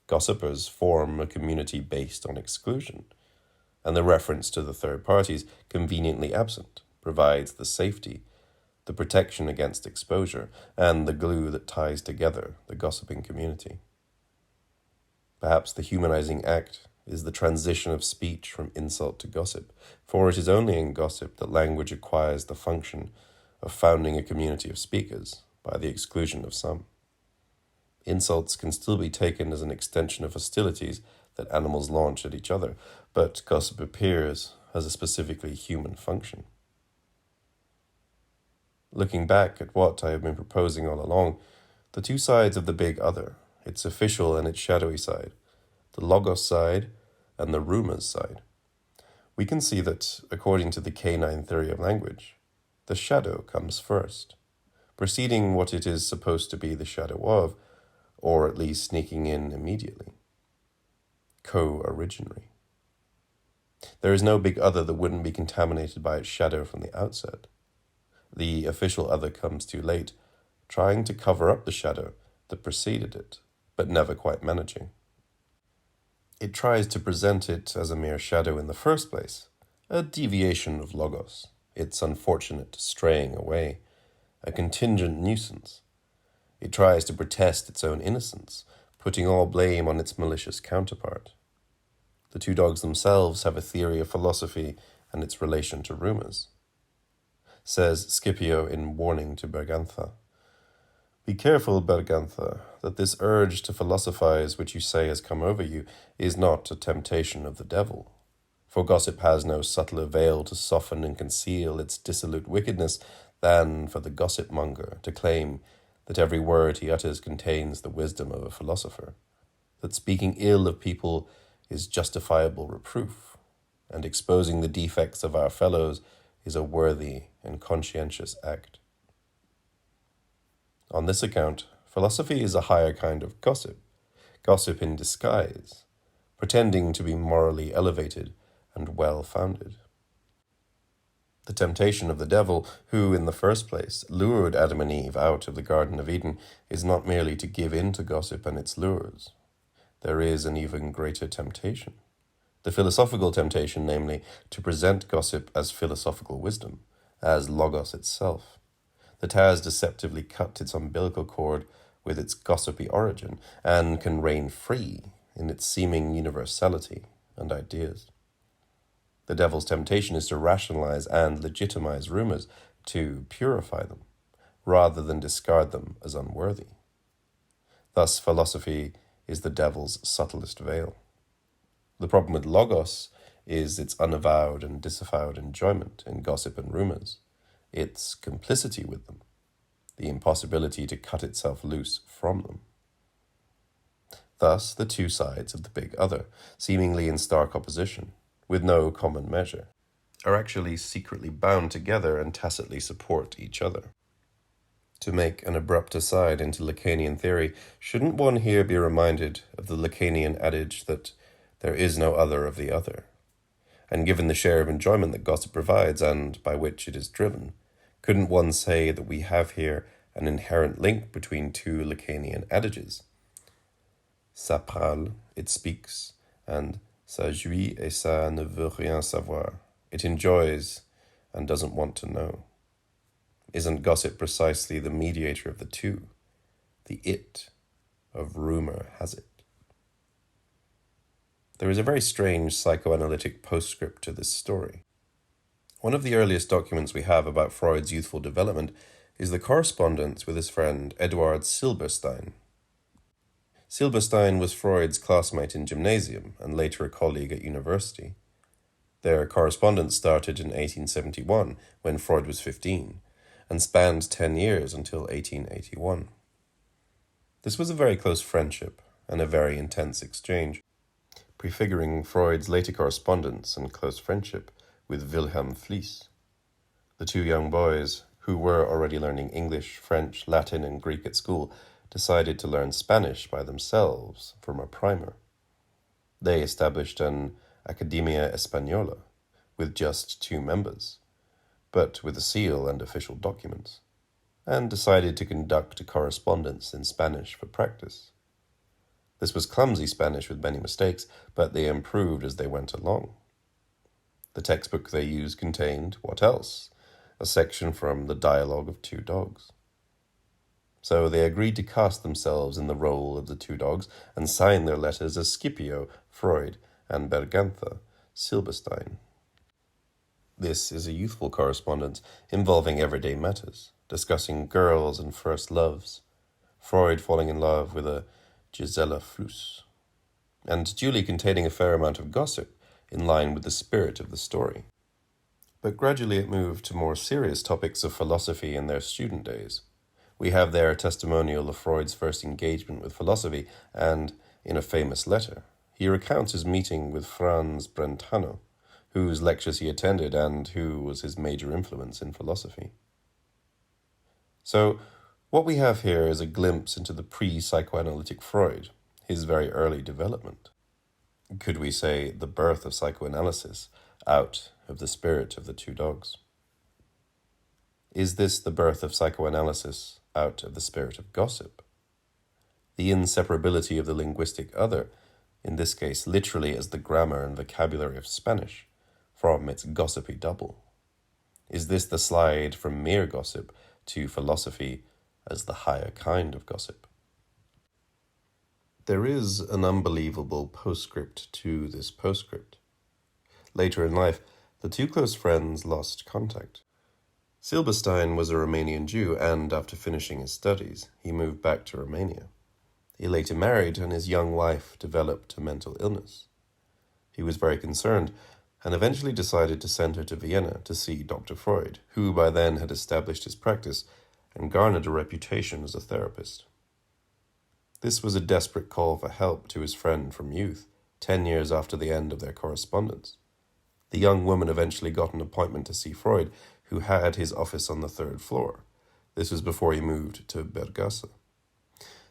Gossipers form a community based on exclusion, and the reference to the third parties, conveniently absent, provides the safety, the protection against exposure, and the glue that ties together the gossiping community. Perhaps the humanizing act is the transition of speech from insult to gossip, for it is only in gossip that language acquires the function of founding a community of speakers by the exclusion of some. Insults can still be taken as an extension of hostilities that animals launch at each other, but gossip appears as a specifically human function. Looking back at what I have been proposing all along, the 2 sides of the big other, its official and its shadowy side, the logos side and the Rumours side. We can see that, according to the canine theory of language, the shadow comes first, preceding what it is supposed to be the shadow of, or at least sneaking in immediately. Co-originary. There is no big other that wouldn't be contaminated by its shadow from the outset. The official other comes too late, trying to cover up the shadow that preceded it, but never quite managing. It tries to present it as a mere shadow in the first place, a deviation of logos, its unfortunate straying away, a contingent nuisance. It tries to protest its own innocence, putting all blame on its malicious counterpart. The two dogs themselves have a theory of philosophy and its relation to Rumours. Says Scipio in Warning to Bergantha, "Be careful, Bergantha, that this urge to philosophize which you say has come over you is not a temptation of the devil. For gossip has no subtler veil to soften and conceal its dissolute wickedness than for the gossip monger to claim that every word he utters contains the wisdom of a philosopher, that speaking ill of people is justifiable reproof, and exposing the defects of our fellows is a worthy and conscientious act. On this account, philosophy is a higher kind of gossip, gossip in disguise, pretending to be morally elevated and well-founded. The temptation of the devil, who, in the first place, lured Adam and Eve out of the Garden of Eden, is not merely to give in to gossip and its lures. There is an even greater temptation. The philosophical temptation, namely, to present gossip as philosophical wisdom, as logos itself, that has deceptively cut its umbilical cord with its gossipy origin, and can reign free in its seeming universality and ideas. The devil's temptation is to rationalize and legitimize Rumours, to purify them, rather than discard them as unworthy. Thus, philosophy is the devil's subtlest veil. The problem with logos is its unavowed and disavowed enjoyment in gossip and Rumours, its complicity with them, the impossibility to cut itself loose from them. Thus, the two sides of the big other, seemingly in stark opposition, with no common measure, are actually secretly bound together and tacitly support each other. To make an abrupt aside into Lacanian theory, shouldn't one here be reminded of the Lacanian adage that there is no other of the other? And given the share of enjoyment that gossip provides, and by which it is driven, couldn't one say that we have here an inherent link between two Lacanian adages? Ça parle, it speaks, and ça jouit et ça ne veut rien savoir. It enjoys and doesn't want to know. Isn't gossip precisely the mediator of the two? The it of rumour has it. There is a very strange psychoanalytic postscript to this story. One of the earliest documents we have about Freud's youthful development is the correspondence with his friend Eduard Silberstein. Silberstein was Freud's classmate in gymnasium and later a colleague at university. Their correspondence started in 1871, when Freud was 15, and spanned 10 years until 1881. This was a very close friendship and a very intense exchange, prefiguring Freud's later correspondence and close friendship with Wilhelm Fliess. The two young boys, who were already learning English, French, Latin, and Greek at school, decided to learn Spanish by themselves from a primer. They established an Academia Española with just 2 members, but with a seal and official documents, and decided to conduct a correspondence in Spanish for practice. This was clumsy Spanish with many mistakes, but they improved as they went along. The textbook they used contained, what else? A section from The Dialogue of Two Dogs. So they agreed to cast themselves in the role of the 2 dogs and sign their letters as Scipio, Freud, and Bergantha, Silberstein. This is a youthful correspondence involving everyday matters, discussing girls and first loves, Freud falling in love with a Gisela Fluss, and duly containing a fair amount of gossip in line with the spirit of the story. But gradually it moved to more serious topics of philosophy in their student days, We have there a testimonial of Freud's first engagement with philosophy, and, in a famous letter, he recounts his meeting with Franz Brentano, whose lectures he attended and who was his major influence in philosophy. So, what we have here is a glimpse into the pre-psychoanalytic Freud, his very early development. Could we say the birth of psychoanalysis out of the spirit of the two dogs? Is this the birth of psychoanalysis out of the spirit of gossip? The inseparability of the linguistic other, in this case literally as the grammar and vocabulary of Spanish, from its gossipy double. Is this the slide from mere gossip to philosophy as the higher kind of gossip? There is an unbelievable postscript to this postscript. Later in life, the two close friends lost contact. Silberstein was a Romanian Jew, and after finishing his studies, he moved back to Romania. He later married, and his young wife developed a mental illness. He was very concerned, and eventually decided to send her to Vienna to see Dr. Freud, who by then had established his practice and garnered a reputation as a therapist. This was a desperate call for help to his friend from youth, 10 years after the end of their correspondence. The young woman eventually got an appointment to see Freud, who had his office on the 3rd floor. This was before he moved to Bergasa.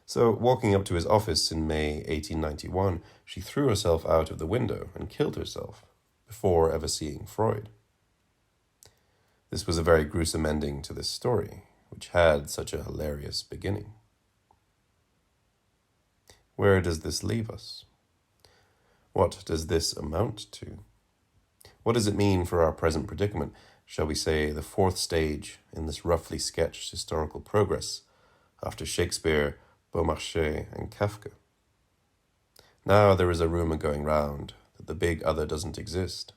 So, walking up to his office in May 1891, she threw herself out of the window and killed herself, before ever seeing Freud. This was a very gruesome ending to this story, which had such a hilarious beginning. Where does this leave us? What does this amount to? What does it mean for our present predicament, shall we say the 4th stage in this roughly sketched historical progress, after Shakespeare, Beaumarchais, and Kafka? Now there is a rumor going round that the big other doesn't exist.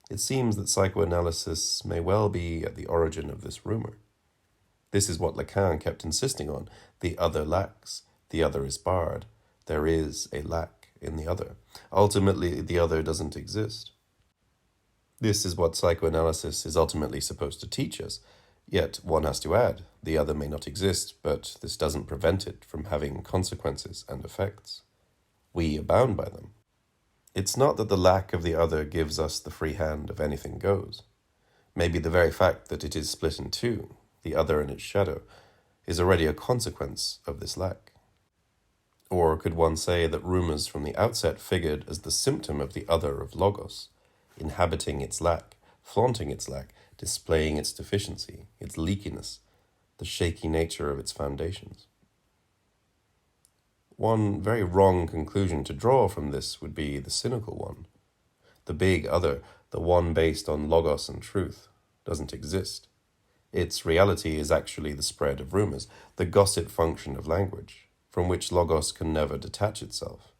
It seems that psychoanalysis may well be at the origin of this rumor. This is what Lacan kept insisting on. The other lacks. The other is barred. There is a lack in the other. Ultimately, the other doesn't exist. This is what psychoanalysis is ultimately supposed to teach us. Yet, one has to add, the other may not exist, but this doesn't prevent it from having consequences and effects. We are bound by them. It's not that the lack of the other gives us the free hand of anything goes. Maybe the very fact that it is split in two, the other and its shadow, is already a consequence of this lack. Or could one say that Rumours from the outset figured as the symptom of the other of Logos, inhabiting its lack, flaunting its lack, displaying its deficiency, its leakiness, the shaky nature of its foundations? One very wrong conclusion to draw from this would be the cynical one. The big other, the one based on Logos and truth, doesn't exist. Its reality is actually the spread of rumours, the gossip function of language, from which Logos can never detach itself.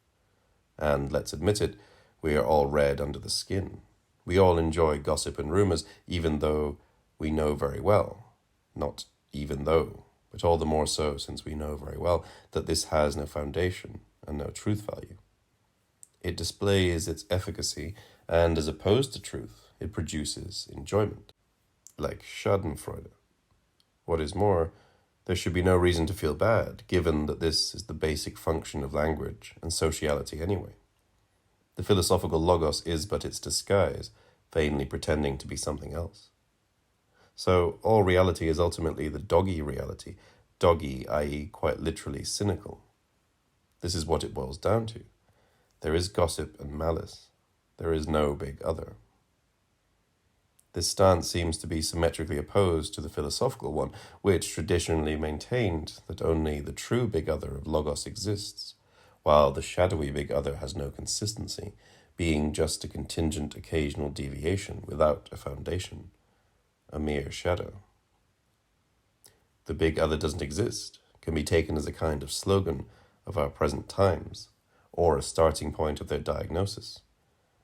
And let's admit it, we are all red under the skin. We all enjoy gossip and rumours, even though we know very well, not even though, but all the more so since we know very well that this has no foundation and no truth value. It displays its efficacy, and as opposed to truth, it produces enjoyment, like Schadenfreude. What is more, there should be no reason to feel bad, given that this is the basic function of language and sociality anyway. The philosophical Logos is but its disguise, vainly pretending to be something else. So all reality is ultimately the doggy reality, doggy, i.e. quite literally cynical. This is what it boils down to. There is gossip and malice. There is no big other. This stance seems to be symmetrically opposed to the philosophical one, which traditionally maintained that only the true big other of Logos exists, while the shadowy big other has no consistency, being just a contingent occasional deviation without a foundation, a mere shadow. The big other doesn't exist can be taken as a kind of slogan of our present times, or a starting point of their diagnosis,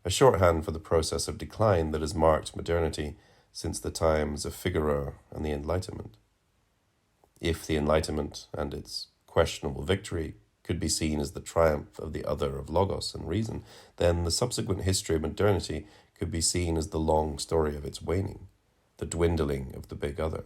a shorthand for the process of decline that has marked modernity since the times of Figaro and the Enlightenment. If the Enlightenment and its questionable victory could be seen as the triumph of the other of Logos and reason, then the subsequent history of modernity could be seen as the long story of its waning, the dwindling of the big other.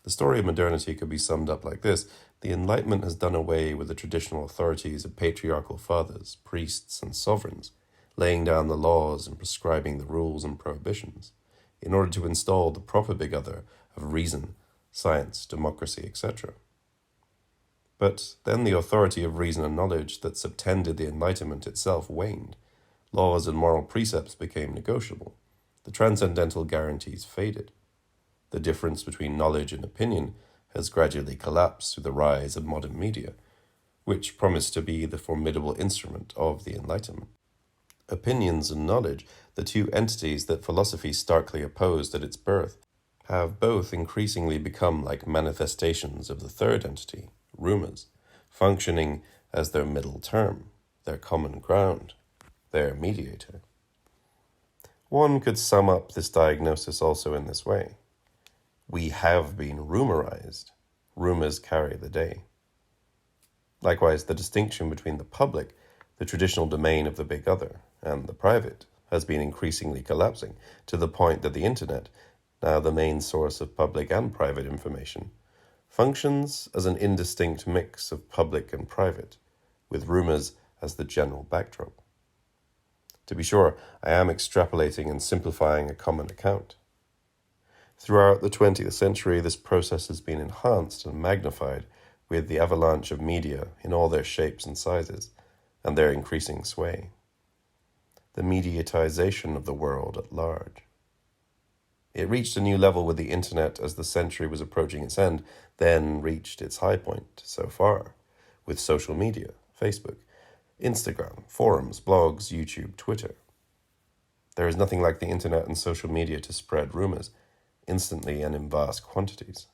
The story of modernity could be summed up like this. The Enlightenment has done away with the traditional authorities of patriarchal fathers, priests, and sovereigns, laying down the laws and prescribing the rules and prohibitions, in order to install the proper big other of reason, science, democracy, etc. But then the authority of reason and knowledge that subtended the Enlightenment itself waned. Laws and moral precepts became negotiable. The transcendental guarantees faded. The difference between knowledge and opinion has gradually collapsed through the rise of modern media, which promised to be the formidable instrument of the Enlightenment. Opinions and knowledge, the two entities that philosophy starkly opposed at its birth, have both increasingly become like manifestations of the third entity, Rumours, functioning as their middle term, their common ground, their mediator. One could sum up this diagnosis also in this way. We have been rumorized. Rumors carry the day. Likewise, the distinction between the public, the traditional domain of the big other, and the private has been increasingly collapsing to the point that the internet, now the main source of public and private information, functions as an indistinct mix of public and private, with rumors as the general backdrop. To be sure, I am extrapolating and simplifying a common account. Throughout the 20th century, this process has been enhanced and magnified with the avalanche of media in all their shapes and sizes, and their increasing sway. The mediatization of the world at large. It reached a new level with the internet as the century was approaching its end, then reached its high point so far, with social media, Facebook, Instagram, forums, blogs, YouTube, Twitter. There is nothing like the internet and social media to spread rumors, instantly and in vast quantities.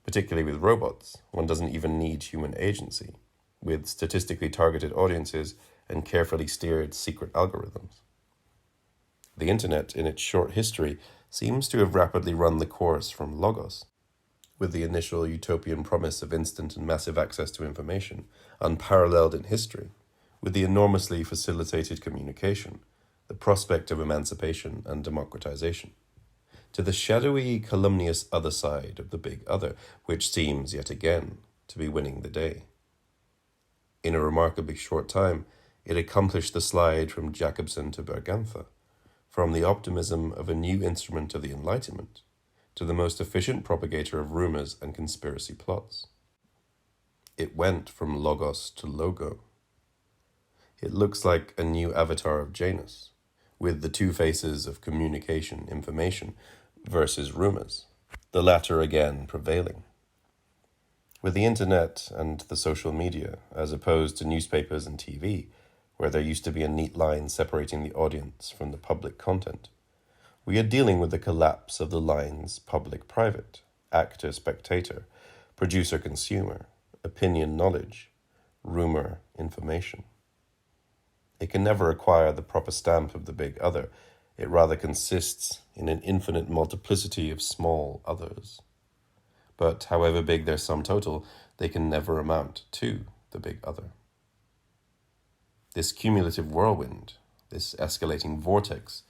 Particularly with robots, one doesn't even need human agency, with statistically targeted audiences and carefully steered secret algorithms. The internet, in its short history, seems to have rapidly run the course from logos, with the initial utopian promise of instant and massive access to information, unparalleled in history, with the enormously facilitated communication, the prospect of emancipation and democratization, to the shadowy, calumnious other side of the big other, which seems, yet again, to be winning the day. In a remarkably short time, it accomplished the slide from Jacobson to Bergantha, from the optimism of a new instrument of the Enlightenment to the most efficient propagator of rumors and conspiracy plots. It went from logos to logo. It looks like a new avatar of Janus, with the two faces of communication, information, versus rumors, the latter again prevailing. With the internet and the social media, as opposed to newspapers and TV, where there used to be a neat line separating the audience from the public content, we are dealing with the collapse of the lines public-private, actor-spectator, producer-consumer, opinion-knowledge, rumor-information. It can never acquire the proper stamp of the big other. It rather consists in an infinite multiplicity of small others. But however big their sum total, they can never amount to the big other. This cumulative whirlwind, this escalating vortex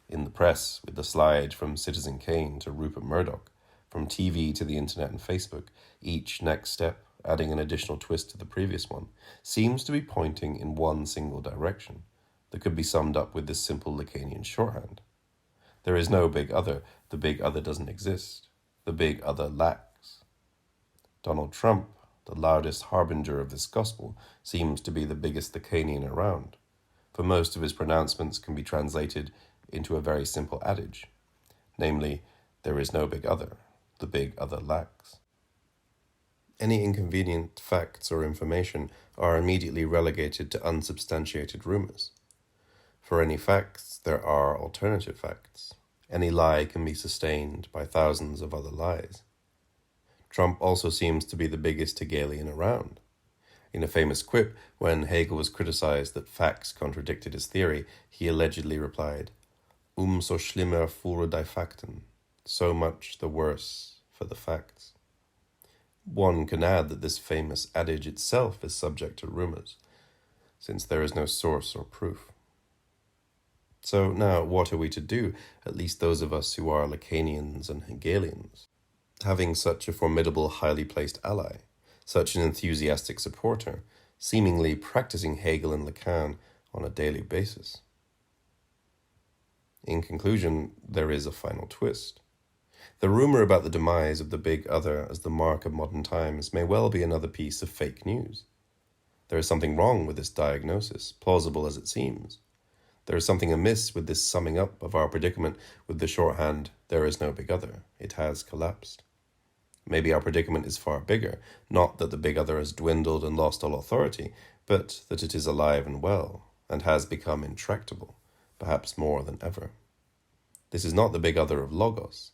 in the press with the slide from Citizen Kane to Rupert Murdoch, from TV to the internet and Facebook, each next step adding an additional twist to the previous one, seems to be pointing in one single direction that could be summed up with this simple Lacanian shorthand. There is no big other. The big other doesn't exist. The big other lacks. Donald Trump, the loudest harbinger of this gospel, seems to be the biggest Lacanian around, for most of his pronouncements can be translated into a very simple adage, namely, there is no big other. The big other lacks. Any inconvenient facts or information are immediately relegated to unsubstantiated rumors. For any facts, there are alternative facts. Any lie can be sustained by thousands of other lies. Trump also seems to be the biggest Hegelian around. In a famous quip, when Hegel was criticized that facts contradicted his theory, he allegedly replied, so schlimmer für die Fakten, so much the worse for the facts. One can add that this famous adage itself is subject to rumors, since there is no source or proof. So now, what are we to do, at least those of us who are Lacanians and Hegelians? Having such a formidable, highly placed ally, such an enthusiastic supporter, seemingly practicing Hegel and Lacan on a daily basis. In conclusion, there is a final twist. The rumor about the demise of the big other as the mark of modern times may well be another piece of fake news. There is something wrong with this diagnosis, plausible as it seems. There is something amiss with this summing up of our predicament with the shorthand, there is no big other, it has collapsed. Maybe our predicament is far bigger, not that the big other has dwindled and lost all authority, but that it is alive and well, and has become intractable, perhaps more than ever. This is not the big other of logos,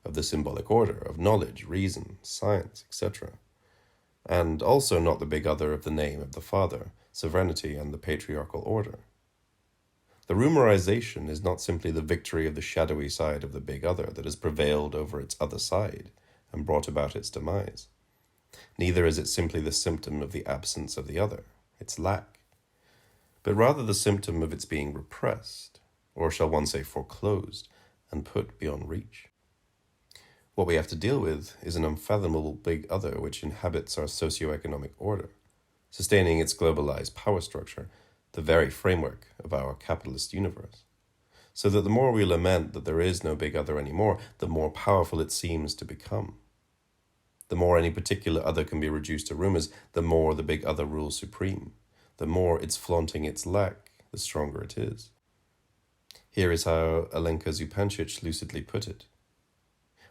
of the symbolic order, of knowledge, reason, science, etc., and also not the big other of the name of the Father, sovereignty, and the patriarchal order. The rumorization is not simply the victory of the shadowy side of the big other that has prevailed over its other side and brought about its demise. Neither is it simply the symptom of the absence of the other, its lack, but rather the symptom of its being repressed, or shall one say foreclosed, and put beyond reach. What we have to deal with is an unfathomable big other which inhabits our socio-economic order, sustaining its globalized power structure, the very framework of our capitalist universe. So that the more we lament that there is no big other anymore, the more powerful it seems to become. The more any particular other can be reduced to rumors, the more the big other rules supreme. The more it's flaunting its lack, the stronger it is. Here is how Alenka Zupančič lucidly put it.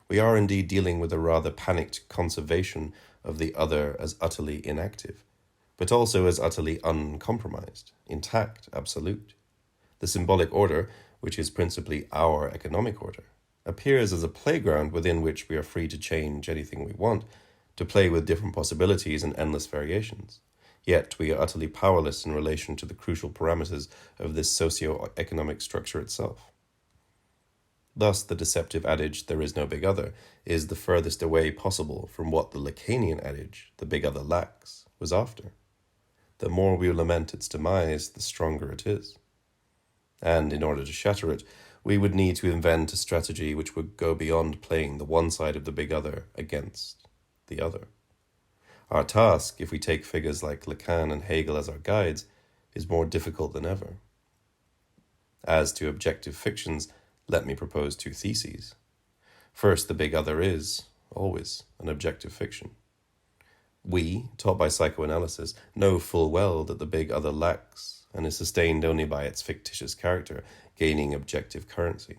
We are indeed dealing with a rather panicked conservation of the other as utterly inactive, but also as utterly uncompromised, intact, absolute. The symbolic order, which is principally our economic order, appears as a playground within which we are free to change anything we want, to play with different possibilities and endless variations. Yet we are utterly powerless in relation to the crucial parameters of this socio-economic structure itself. Thus, the deceptive adage, there is no big other, is the furthest away possible from what the Lacanian adage, the big other lacks, was after. The more we lament its demise, the stronger it is. And in order to shatter it, we would need to invent a strategy which would go beyond playing the one side of the big other against the other. Our task, if we take figures like Lacan and Hegel as our guides, is more difficult than ever. As to objective fictions, let me propose two theses. First, the big other is, always, an objective fiction. We, taught by psychoanalysis, know full well that the big other lacks and is sustained only by its fictitious character, gaining objective currency.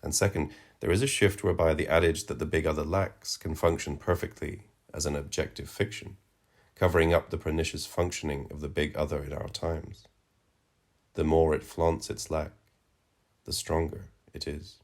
And second, there is a shift whereby the adage that the big other lacks can function perfectly as an objective fiction, covering up the pernicious functioning of the big other in our times. The more it flaunts its lack, the stronger it is.